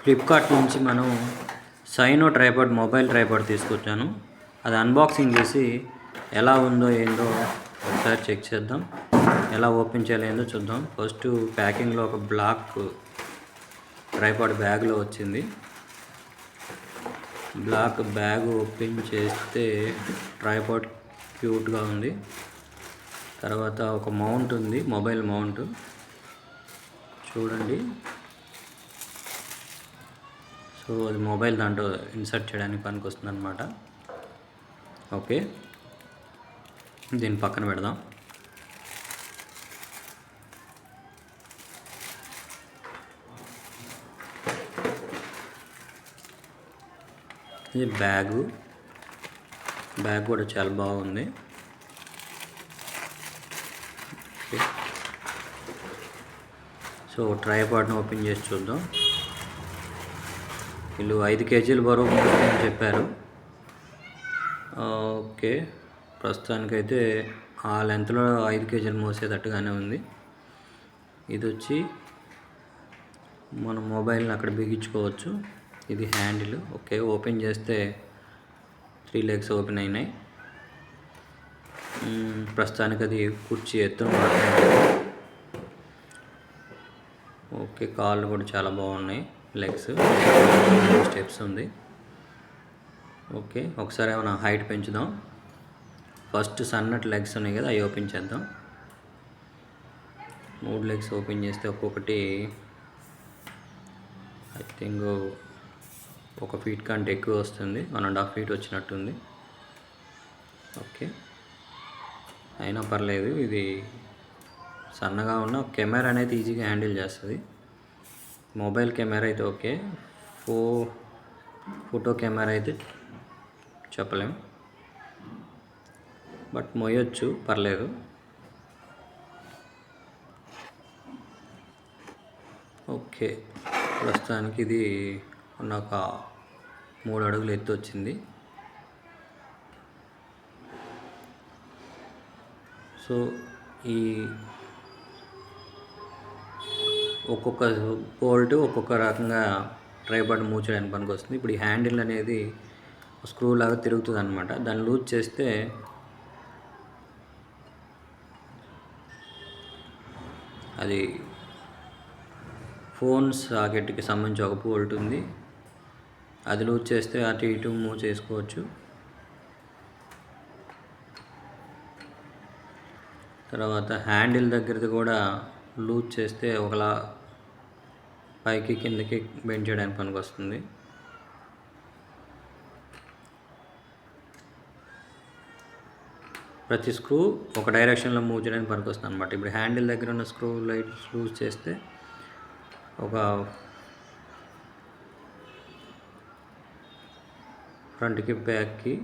Flipkart నుంచి మనం cyano tripod mobile tripod తీసుకొచ్చాను. అది అన్బాక్సింగ్ చేసి ఎలా ఉందో ఏందో ఒకసారి చెక్ చేద్దాం. ఎలా ఓపెన్ చేయాలో ఏందో చూద్దాం. ఫస్ట్ ప్యాకింగ్లో ఒక బ్లాక్ ట్రైపాడ్ బ్యాగ్లో వచ్చింది. బ్లాక్ బ్యాగ్ ఓపెన్ చేస్తే ట్రైపాడ్ క్యూట్గా ఉంది. తర్వాత ఒక మౌంట్ ఉంది, మొబైల్ మౌంట్ చూడండి. సో అది మొబైల్ దాంట్లో ఇన్సర్ట్ చేయడానికి పనికి వస్తుంది అన్నమాట. ఓకే, దీన్ని పక్కన పెడదాం. ఇది బ్యాగ్ కూడా చాలా బాగుంది. ఓకే, సో ట్రైపాడ్ని ఓపెన్ చేసి చూద్దాం. వీళ్ళు 5 కేజీల బరువు మోస్తుందని చెప్పారు. ఓకే, ప్రస్తుతానికైతే ఆ లెంత్లో 5 కేజీలు మోసేటట్టుగానే ఉంది. ఇది వచ్చి మనం మొబైల్ని అక్కడ బిగించుకోవచ్చు. ఇది హ్యాండిల్. ఓకే, ఓపెన్ చేస్తే 3 లెగ్స్ ఓపెన్ అయినాయి. ప్రస్తుతానికి అది కుర్చీ ఎత్తున మాత్రమే. ఓకే, కాళ్ళు కూడా చాలా బాగున్నాయి. లెగ్స్ స్టెప్స్ ఉంది. ఓకే, ఒకసారి ఏమైనా హైట్ పెంచుదాం. ఫస్ట్ సన్నటి లెగ్స్ ఉన్నాయి కదా, అవి ఓపెన్ చేద్దాం. 3 లెగ్స్ ఓపెన్ చేస్తే ఒక్కొక్కటి ఐ థింక్ 1 ఫీట్ కంటే ఎక్కువ వస్తుంది. 1.5 ఫీట్ వచ్చినట్టుంది. ఓకే, అయినా పర్లేదు. ఇది సన్నగా ఉన్న కెమెరా అనేది ఈజీగా హ్యాండిల్ చేస్తుంది. మొబైల్ కెమెరా అయితే ఓకే, ఫోటో కెమెరా అయితే చెప్పలేం, బట్ మోయొచ్చు, పర్లేదు. ఓకే, ప్రస్తుతానికి ఇది నాకు 3 అడుగులు ఎత్తు వచ్చింది. సో ఈ ఒక్కొక్క బోల్ట్ ఒక్కొక్క రకంగా ట్రైపాడ్ మూవ్ చేయడానికి పనికి వస్తుంది. ఇప్పుడు ఈ హ్యాండిల్ అనేది స్క్రూ లాగా తిరుగుతుంది అనమాట. దాన్ని లూజ్ చేస్తే అది ఫోన్ సాకెట్కి సంబంధించి ఒక బోల్ట్ ఉంది. అది లూజ్ చేస్తే అటు ఇటు మూవ్ చేసుకోవచ్చు. తర్వాత హ్యాండిల్ దగ్గరది కూడా లూజ్ చేస్తే ఒకలా పైకి కిందకి బెండ్ చేయడానికి పనికి వస్తుంది. ప్రతి స్క్రూ ఒక డైరెక్షన్లో మూవ్ చేయడానికి పనికి వస్తుంది అనమాట. ఇప్పుడు హ్యాండిల్ దగ్గర ఉన్న స్క్రూ లైట్స్ లూజ్ చేస్తే ఒక ఫ్రంట్కి బ్యాక్కి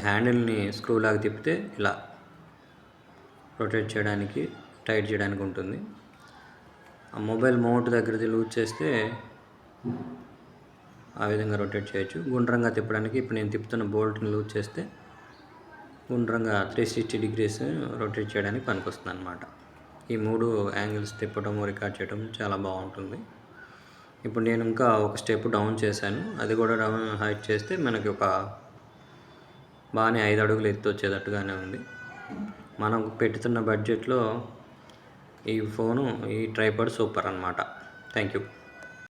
హ్యాండిల్ని స్క్రూ లాగా తిప్పితే ఇలా రొటేట్ చేయడానికి, టైట్ చేయడానికి ఉంటుంది. ఆ మొబైల్ మౌంట్ దగ్గరది లూజ్ చేస్తే ఆ విధంగా రొటేట్ చేయొచ్చు. గుండ్రంగా తిప్పడానికి ఇప్పుడు నేను తిప్పుతున్న బోల్ట్ని లూజ్ చేస్తే గుండ్రంగా 360 డిగ్రీస్ రొటేట్ చేయడానికి పనికొస్తుంది అన్నమాట. ఈ 3 యాంగిల్స్ తిప్పడం, రికార్డ్ చేయడం చాలా బాగుంటుంది. ఇప్పుడు నేను ఇంకా ఒక స్టెప్ డౌన్ చేశాను. అది కూడా డౌన్ హైట్ చేస్తే మనకి ఒక బాగానే 5 అడుగులు ఎత్తు వచ్చేటట్టుగానే ఉంది. మనం పెట్టుతున్న బడ్జెట్లో ఈ ట్రైపాడ్ సూపర్ అన్నమాట. Thank you.